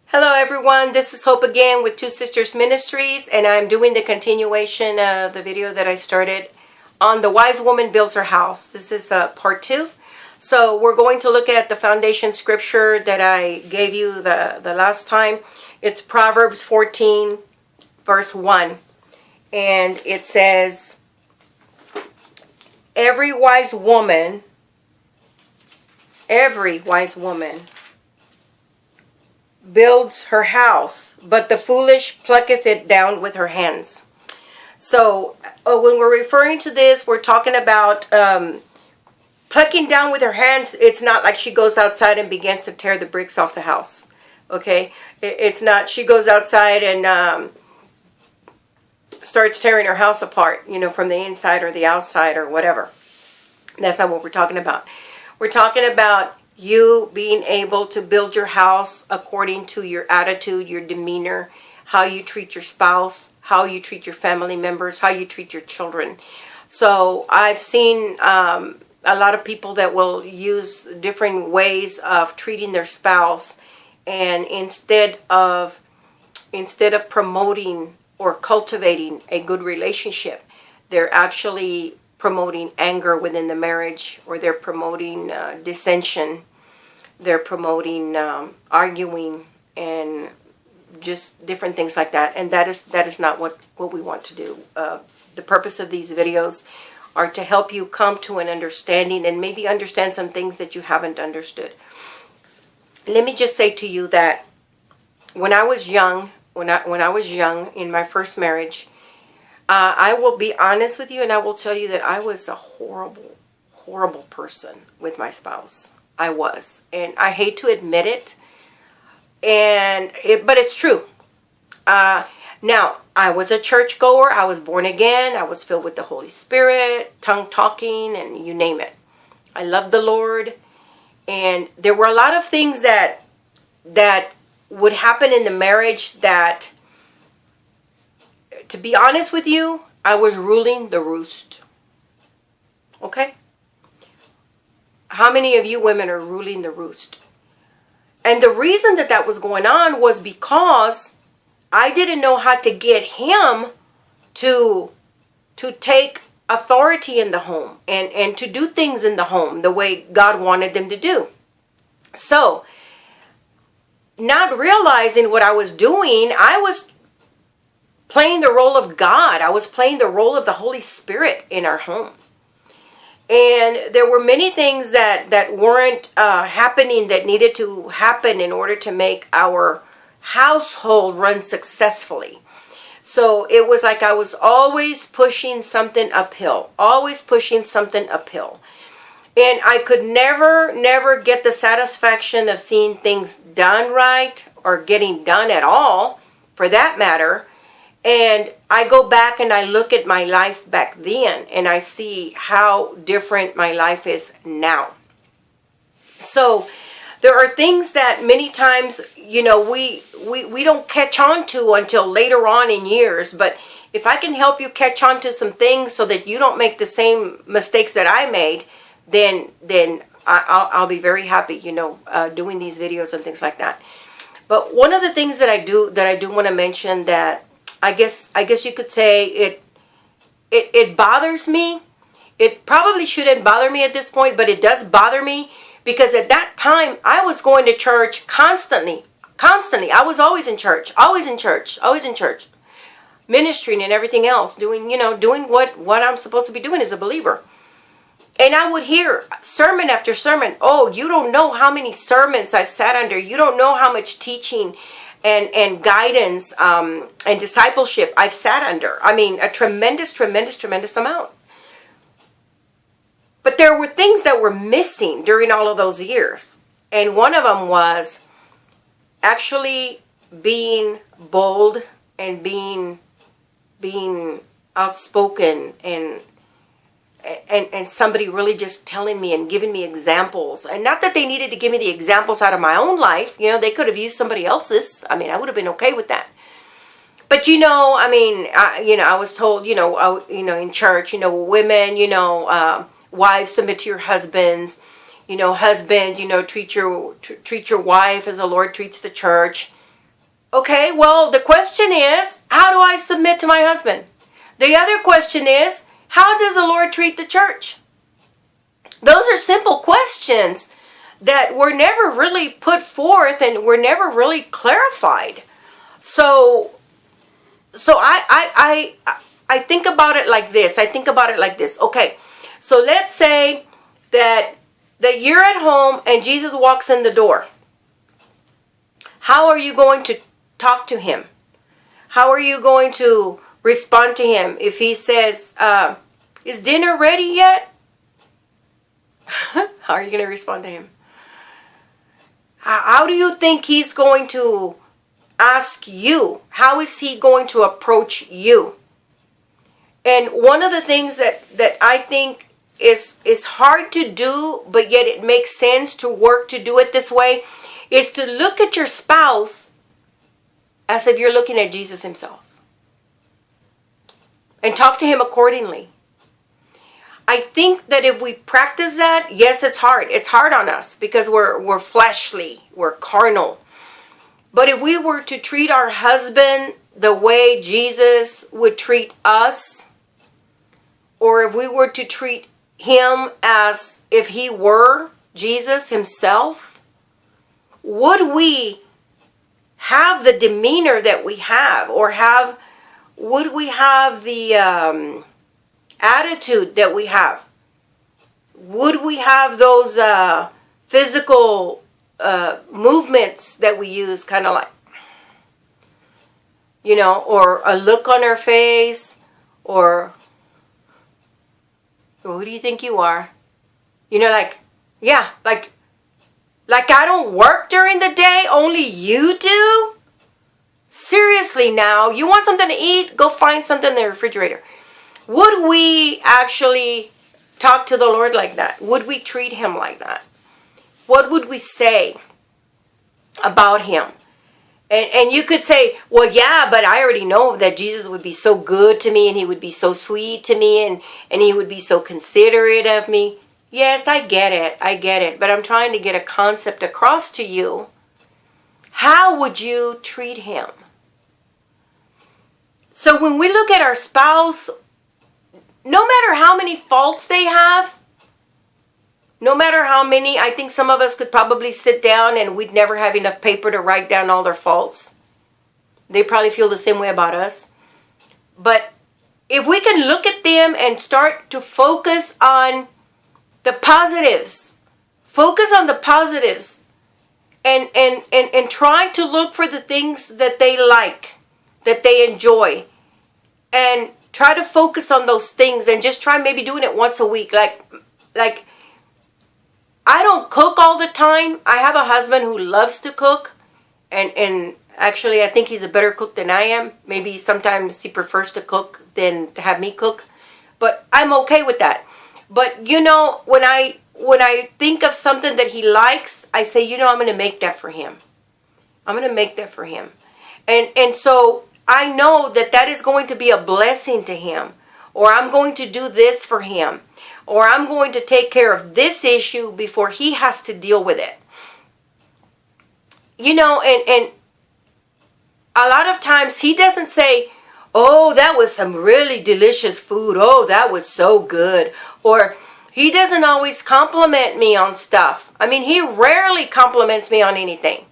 Hello everyone, this is Hope again with Two Sisters Ministries, and I'm doing the continuation of the video that I started on The Wise Woman Builds Her House. This is part 2. So we're going to look at the foundation scripture that I gave you the last time. It's Proverbs 14 verse 1, and it says, every wise woman builds her house, but the foolish plucketh it down with her hands. So when we're referring to this, we're talking about plucking down with her hands. It's not like she goes outside and begins to tear the bricks off the house. Okay? It's not she goes outside and starts tearing her house apart, from the inside or the outside or whatever. That's not what we're talking about. We're talking about you being able to build your house according to your attitude, your demeanor, how you treat your spouse, how you treat your family members, how you treat your children. So I've seen a lot of people that will use different ways of treating their spouse, and instead of promoting or cultivating a good relationship, they're actually promoting anger within the marriage, or they're promoting dissension. They're promoting arguing and just different things like that. And that is not what we want to do. The purpose of these videos are to help you come to an understanding and maybe understand some things that you haven't understood. Let me just say to you that when I was young, in my first marriage, I will be honest with you, and I will tell you that I was a horrible, horrible person with my spouse. I was, and I hate to admit it, but it's true. Now, I was a churchgoer. I was born again. I was filled with the Holy Spirit, tongue talking, and you name it. I loved the Lord, and there were a lot of things that would happen in the marriage that, to be honest with you, I was ruling the roost. Okay? How many of you women are ruling the roost? And the reason that was going on was because I didn't know how to get him to take authority in the home and to do things in the home the way God wanted them to do. So, not realizing what I was doing, I was playing the role of God. I was playing the role of the Holy Spirit in our home. And there were many things that weren't happening that needed to happen in order to make our household run successfully. So it was like I was always pushing something uphill. Always pushing something uphill. And I could never get the satisfaction of seeing things done right, or getting done at all, for that matter. And I go back and I look at my life back then, and I see how different my life is now. So there are things that many times, we don't catch on to until later on in years. But if I can help you catch on to some things so that you don't make the same mistakes that I made, then I'll be very happy, doing these videos and things like that. But one of the things that I do want to mention, that I guess you could say it bothers me. It probably shouldn't bother me at this point, but it does bother me, because at that time I was going to church constantly. I was always in church, ministering and everything else, doing what I'm supposed to be doing as a believer. And I would hear sermon after sermon. Oh, you don't know how many sermons I sat under. You don't know how much teaching and guidance and discipleship I've sat under. I mean, a tremendous amount. But there were things that were missing during all of those years. And one of them was actually being bold and being outspoken, and somebody really just telling me and giving me examples. And not that they needed to give me the examples out of my own life. They could have used somebody else's. I mean, I would have been okay with that. But I was told, in church, women, wives, submit to your husbands. Husbands, treat your wife as the Lord treats the church. Okay, well, the question is, how do I submit to my husband? The other question is, how does the Lord treat the church? Those are simple questions that were never really put forth and were never really clarified. So I think about it like this. Okay, so let's say that you're at home and Jesus walks in the door. How are you going to talk to him? How are you going to respond to him if he says, is dinner ready yet? How are you going to respond to him? How do you think he's going to ask you? How is he going to approach you? And one of the things that I think is hard to do, but yet it makes sense to work to do it this way, is to look at your spouse as if you're looking at Jesus himself. And talk to him accordingly. I think that if we practice that, yes, it's hard. It's hard on us because we're fleshly, we're carnal. But if we were to treat our husband the way Jesus would treat us, or if we were to treat him as if he were Jesus himself, would we have the demeanor that we have, or would we have the attitude that we have? Would we have those physical movements that we use, kind of like, or a look on our face, or who do you think you are? Like I don't work during the day, only you do? Seriously now, you want something to eat? Go find something in the refrigerator. Would we actually talk to the Lord like that? Would we treat him like that? What would we say about him? And you could say, well, yeah, but I already know that Jesus would be so good to me, and he would be so sweet to me, and he would be so considerate of me. Yes, I get it. But I'm trying to get a concept across to you. How would you treat him? So when we look at our spouse, no matter how many faults they have, no matter how many, I think some of us could probably sit down and we'd never have enough paper to write down all their faults. They probably feel the same way about us. But if we can look at them and start to focus on the positives, and try to look for the things that they like, that they enjoy, and try to focus on those things, and just try maybe doing it once a week. Like I don't cook all the time. I have a husband who loves to cook, and actually I think he's a better cook than I am. Maybe sometimes he prefers to cook than to have me cook, but I'm okay with that. But when I think of something that he likes, I say, I'm going to make that for him. And so I know that is going to be a blessing to him, or I'm going to do this for him, or I'm going to take care of this issue before he has to deal with it. And a lot of times he doesn't say, oh, that was some really delicious food. Oh, that was so good. Or he doesn't always compliment me on stuff. I mean, he rarely compliments me on anything.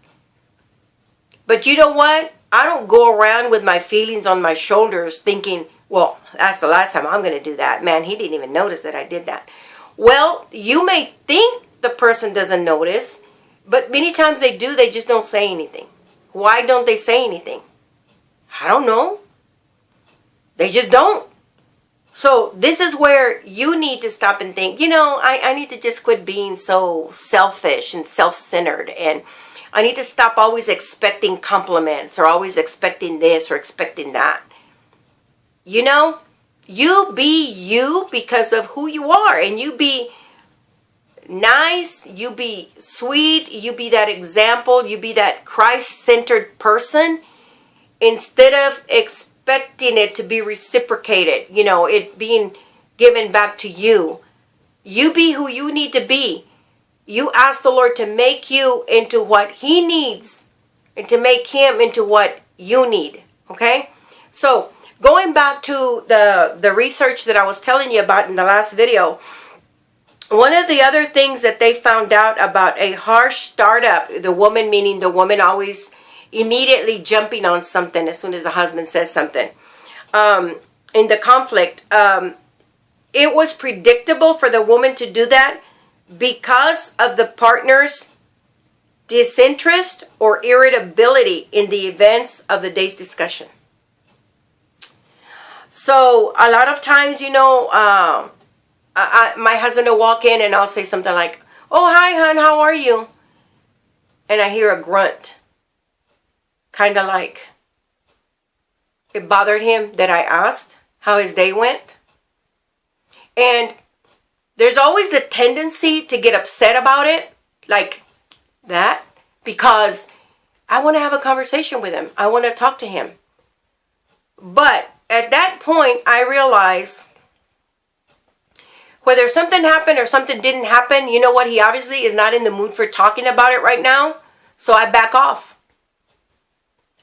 But you know what? I don't go around with my feelings on my shoulders thinking, well, that's the last time I'm going to do that. Man, he didn't even notice that I did that. Well, you may think the person doesn't notice, but many times they do. They just don't say anything. Why don't they say anything? I don't know. They just don't. So this is where you need to stop and think, I need to just quit being so selfish and self-centered, and I need to stop always expecting compliments, or always expecting this or expecting that. You be you because of who you are, and you be nice, you be sweet, you be that example, you be that Christ-centered person, instead of expecting it to be reciprocated, it being given back to you. You be who you need to be. You ask the Lord to make you into what he needs and to make him into what you need. Okay? So, going back to the research that I was telling you about in the last video, one of the other things that they found out about a harsh startup, the woman, meaning the woman always immediately jumping on something as soon as the husband says something, in the conflict, it was predictable for the woman to do that because of the partner's disinterest or irritability in the events of the day's discussion. So a lot of times, my husband will walk in and I'll say something like, "Oh, hi, hon, how are you?" And I hear a grunt. Kind of like it bothered him that I asked how his day went. And there's always the tendency to get upset about it, like that, because I want to have a conversation with him. I want to talk to him. But at that point, I realize whether something happened or something didn't happen, you know what? He obviously is not in the mood for talking about it right now. So I back off.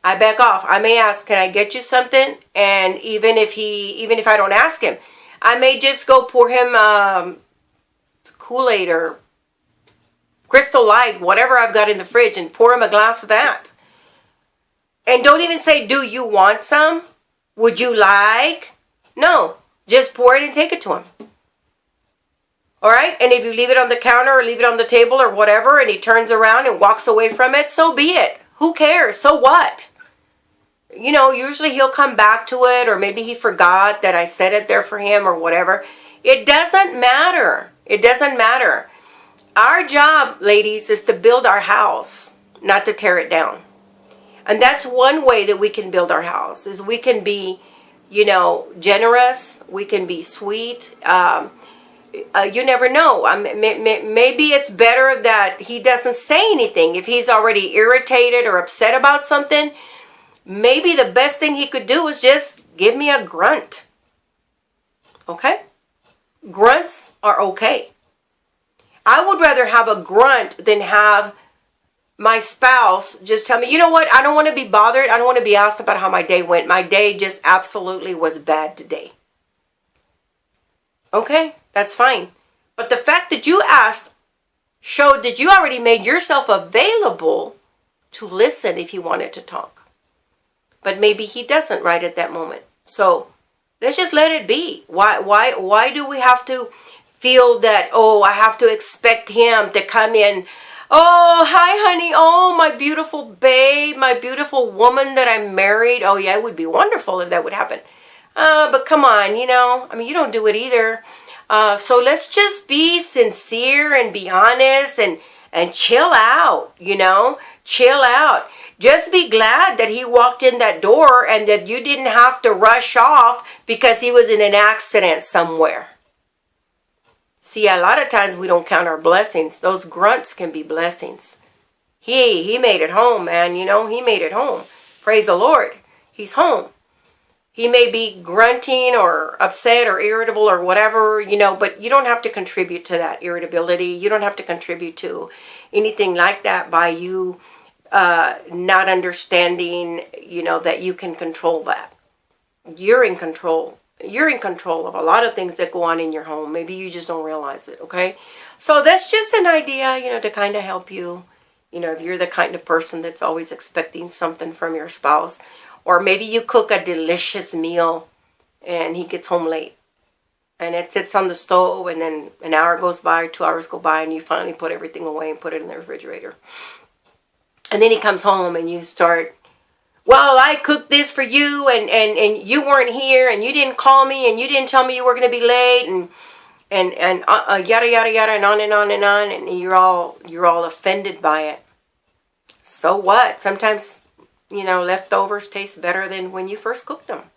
I may ask, "Can I get you something?" And even if I don't ask him, I may just go pour him Kool-Aid or Crystal Light, whatever I've got in the fridge, and pour him a glass of that. And don't even say, "Do you want some? Would you like?" No, just pour it and take it to him. All right? And if you leave it on the counter or leave it on the table or whatever, and he turns around and walks away from it, so be it. Who cares? So what? Usually he'll come back to it, or maybe he forgot that I said it there for him or whatever. It doesn't matter. It doesn't matter. Our job, ladies, is to build our house, not to tear it down. And that's one way that we can build our house, is we can be, generous. We can be sweet. You never know. Maybe it's better that he doesn't say anything. If he's already irritated or upset about something, maybe the best thing he could do is just give me a grunt. Okay? Grunts are okay. I would rather have a grunt than have my spouse just tell me, "You know what? I don't want to be bothered. I don't want to be asked about how my day went. My day just absolutely was bad today." Okay? That's fine. But the fact that you asked showed that you already made yourself available to listen if he wanted to talk. But maybe he doesn't right at that moment. So let's just let it be. Why do we have to feel that, oh, I have to expect him to come in? "Oh, hi, honey. Oh, my beautiful babe, my beautiful woman that I married." Oh, yeah, it would be wonderful if that would happen. But come on, you don't do it either. So let's just be sincere and be honest and chill out, chill out. Just be glad that he walked in that door and that you didn't have to rush off because he was in an accident somewhere. See, a lot of times we don't count our blessings. Those grunts can be blessings. He made it home, man. He made it home. Praise the Lord. He's home. He may be grunting or upset or irritable or whatever, but you don't have to contribute to that irritability. You don't have to contribute to anything like that by you not understanding, that you can control that. You're in control. You're in control of a lot of things that go on in your home. Maybe you just don't realize it, okay? So that's just an idea, to kind of help you. If you're the kind of person that's always expecting something from your spouse. Or maybe you cook a delicious meal and he gets home late. And it sits on the stove and then an hour goes by, 2 hours go by, and you finally put everything away and put it in the refrigerator. And then he comes home and you start, "Well, I cooked this for you and you weren't here and you didn't call me and you didn't tell me you were going to be late and yada, yada, yada, and on and on and on." And you're all offended by it. So what? Sometimes, leftovers taste better than when you first cooked them.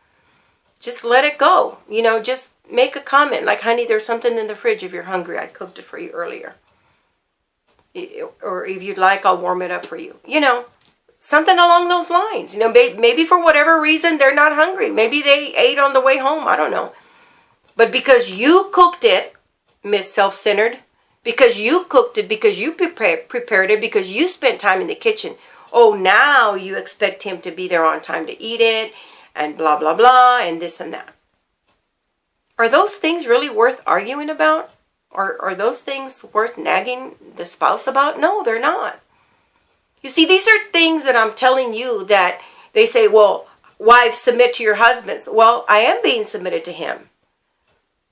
Just let it go. Just make a comment like, "Honey, there's something in the fridge if you're hungry. I cooked it for you earlier. Or if you'd like, I'll warm it up for you." Something along those lines. Maybe for whatever reason they're not hungry. Maybe they ate on the way home. I don't know. But because you cooked it, Miss Self-Centered, because you cooked it, because you prepared it, because you spent time in the kitchen, Oh, now you expect him to be there on time to eat it, and blah, blah, blah, and this and that. Are those things really worth arguing about? Are those things worth nagging the spouse about? No, they're not. You see, these are things that I'm telling you that they say, well, wives, submit to your husbands. Well, I am being submitted to him.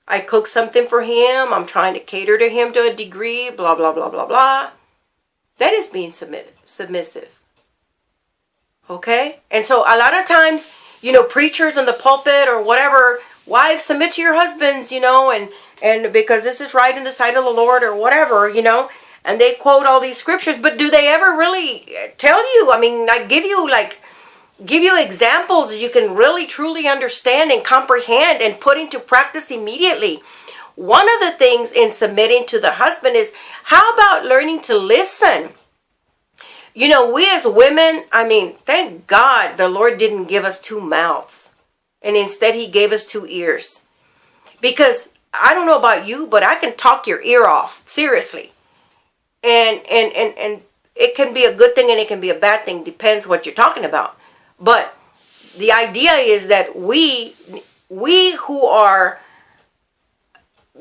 I cook something for him. I'm trying to cater to him to a degree, blah, blah, blah, blah, blah. That is being submissive. Okay? And so a lot of times, preachers in the pulpit or whatever, wives, submit to your husbands, and because this is right in the sight of the Lord or whatever, and they quote all these scriptures, but do they ever really tell you? I mean, I give you examples that you can really truly understand and comprehend and put into practice immediately. One of the things in submitting to the husband is, how about learning to listen? We as women, thank God the Lord didn't give us two mouths, and instead he gave us two ears. Because I don't know about you, but I can talk your ear off, seriously. And it can be a good thing and it can be a bad thing, depends what you're talking about. But the idea is that we who are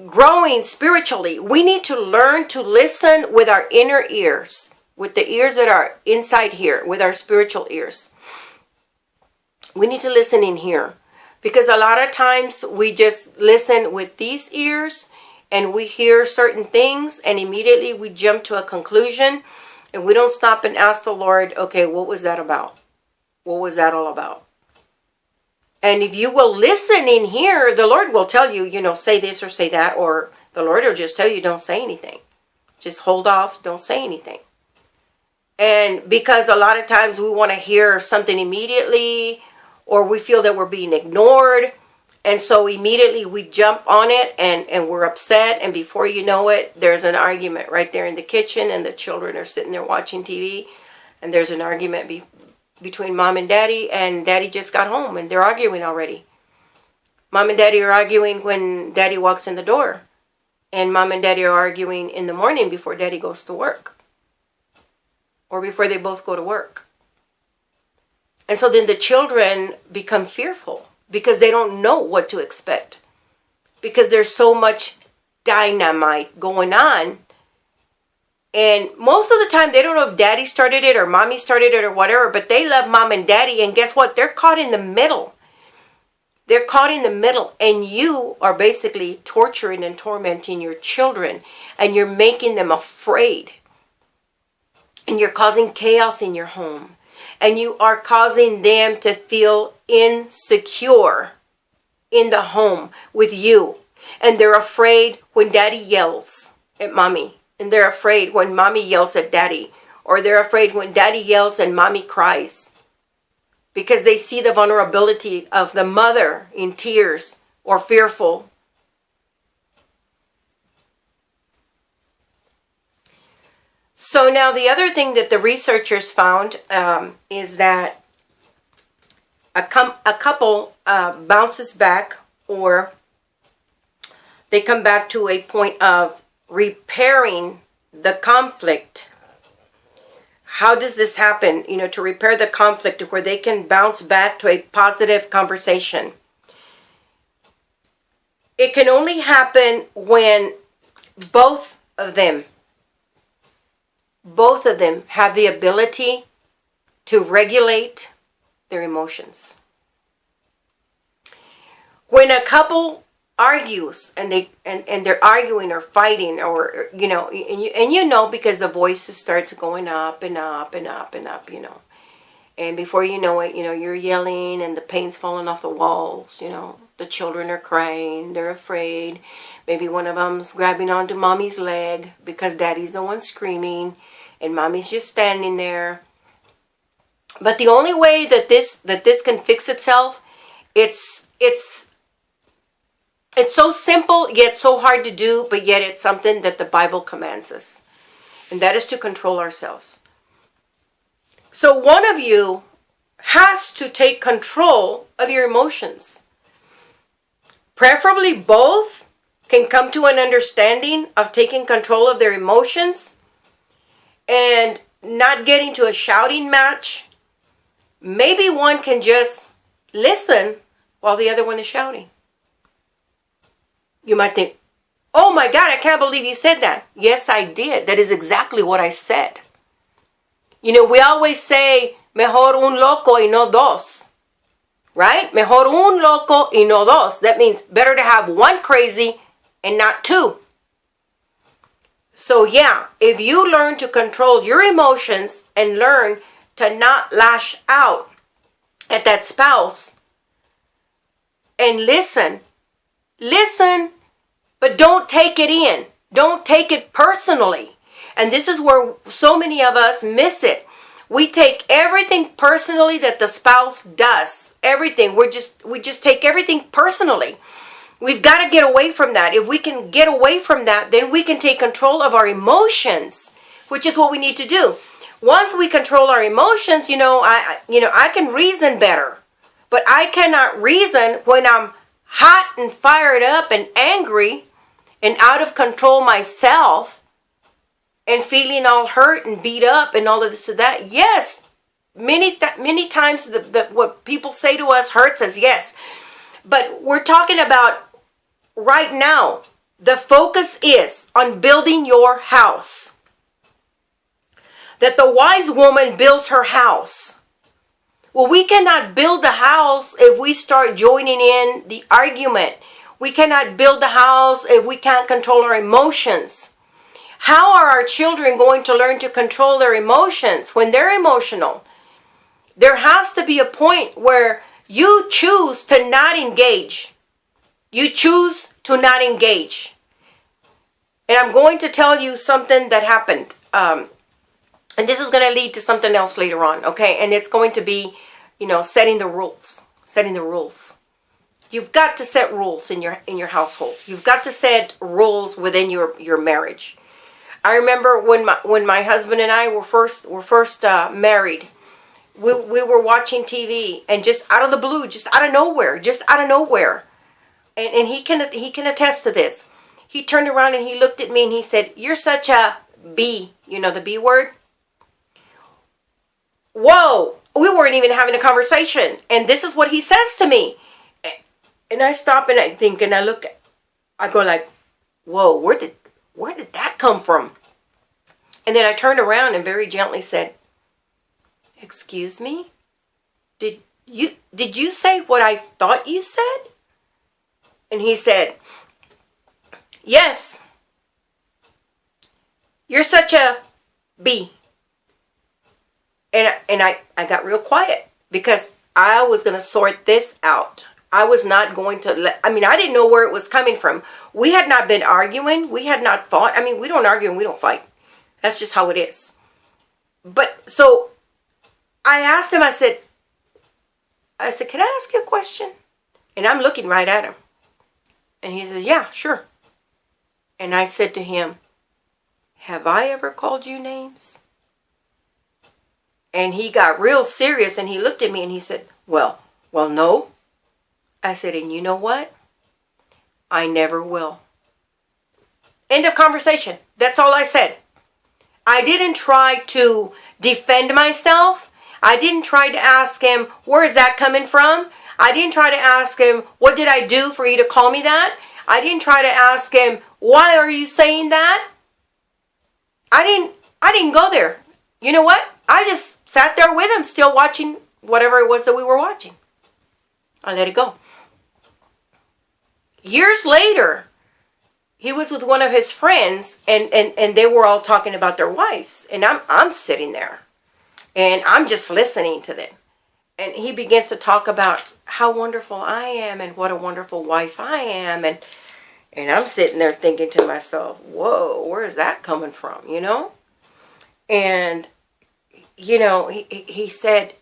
growing spiritually, we need to learn to listen with our inner ears, with the ears that are inside here, with our spiritual ears. We need to listen in here, because a lot of times we just listen with these ears and we hear certain things and immediately we jump to a conclusion and we don't stop and ask the Lord, okay, what was that about? What was that all about? And if you will listen in here, the Lord will tell you, say this or say that, or the Lord will just tell you, don't say anything. Just hold off, don't say anything. And because a lot of times we want to hear something immediately, or we feel that we're being ignored, and so immediately we jump on it and we're upset, and before you know it, there's an argument right there in the kitchen, and the children are sitting there watching TV, and there's an argument between mom and daddy just got home and they're arguing already. Mom and daddy are arguing when daddy walks in the door, and mom and daddy are arguing in the morning before daddy goes to work, or before they both go to work. And so then the children become fearful because they don't know what to expect, because there's so much dynamite going on. And most of the time, they don't know if daddy started it or mommy started it or whatever, but they love mom and daddy. And guess what? They're caught in the middle. They're caught in the middle. And you are basically torturing and tormenting your children. And you're making them afraid. And you're causing chaos in your home. And you are causing them to feel insecure in the home with you. And they're afraid when daddy yells at mommy. And they're afraid when mommy yells at daddy. Or they're afraid when daddy yells and mommy cries. Because they see the vulnerability of the mother in tears or fearful. So now the other thing that the researchers found is that a couple bounces back, or they come back to a point of repairing the conflict. How does this happen? To repair the conflict where they can bounce back to a positive conversation. It can only happen when both of them have the ability to regulate their emotions. When a couple argues and they're arguing or fighting, or because the voices starts going up and up and up and up, and before you know it, you're yelling and the paint's falling off the walls, the children are crying, they're afraid, maybe one of them's grabbing onto mommy's leg because daddy's the one screaming and mommy's just standing there. But the only way that this can fix itself, it's so simple, yet so hard to do, but yet it's something that the Bible commands us. And that is to control ourselves. So one of you has to take control of your emotions. Preferably both can come to an understanding of taking control of their emotions. And not getting to a shouting match, maybe one can just listen while the other one is shouting. You might think, oh my God, I can't believe you said that. Yes, I did. That is exactly what I said. You know, we always say, mejor un loco y no dos. Right? Mejor un loco y no dos. That means better to have one crazy and not two. So yeah, if you learn to control your emotions and learn to not lash out at that spouse and listen, but don't take it in. Don't take it personally. And this is where so many of us miss it. We take everything personally that the spouse does. Everything. We just take everything personally. We've got to get away from that. If we can get away from that, then we can take control of our emotions, which is what we need to do. Once we control our emotions, I can reason better. But I cannot reason when I'm hot and fired up and angry and out of control myself and feeling all hurt and beat up and all of this and that. Yes, many times what people say to us hurts us, yes. But we're talking about right now, the focus is on building your house. That the wise woman builds her house. Well, we cannot build the house if we start joining in the argument. We cannot build the house if we can't control our emotions. How are our children going to learn to control their emotions when they're emotional? There has to be a point where you choose to not engage. You choose to not engage. And I'm going to tell you something that happened. And this is going to lead to something else later on, okay? And it's going to be, setting the rules. Setting the rules. You've got to set rules in your household. You've got to set rules within your marriage. I remember when my husband and I were first married. We were watching TV, and just out of the blue, just out of nowhere, and he can attest to this. He turned around and he looked at me and he said, "You're such a B." You know the B word? Whoa! We weren't even having a conversation, and this is what he says to me. And I stop and I think and I look, I go like, "Whoa! Where did that come from?" And then I turned around and very gently said, "Excuse me? Did you say what I thought you said?" And he said, "Yes. You're such a B." And I got real quiet because I was going to sort this out. I was not going to I didn't know where it was coming from. We had not been arguing. We had not fought. We don't argue and we don't fight. That's just how it is. But so I asked him, I said, "Can I ask you a question?" And I'm looking right at him. And he said, "Yeah, sure." And I said to him, "Have I ever called you names?" And he got real serious and he looked at me and he said, well, no. I said, "And you know what? I never will." End of conversation. That's all I said. I didn't try to defend myself. I didn't try to ask him, where is that coming from? I didn't try to ask him, what did I do for you to call me that? I didn't try to ask him, why are you saying that? I didn't go there. You know what? I just sat there with him, still watching whatever it was that we were watching. I let it go. Years later, he was with one of his friends, and they were all talking about their wives. And I'm sitting there, and I'm just listening to them. And he begins to talk about how wonderful I am and what a wonderful wife I am. And I'm sitting there thinking to myself, whoa, where is that coming from, And, he said,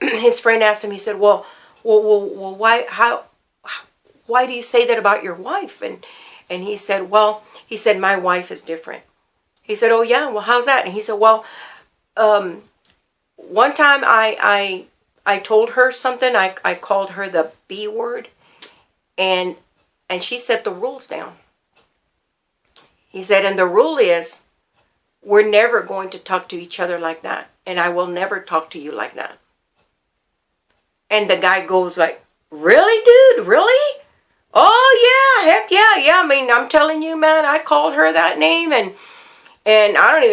his friend asked him, he said, well, why do you say that about your wife? And he said, my wife is different. He said, oh yeah, well, how's that? And he said, well, one time I told her something, I called her the B word, and she set the rules down. He said, and the rule is, we're never going to talk to each other like that. And I will never talk to you like that. And the guy goes like, really, dude? Really? Oh, yeah, heck yeah. I mean, I'm telling you, man, I called her that name, and I don't even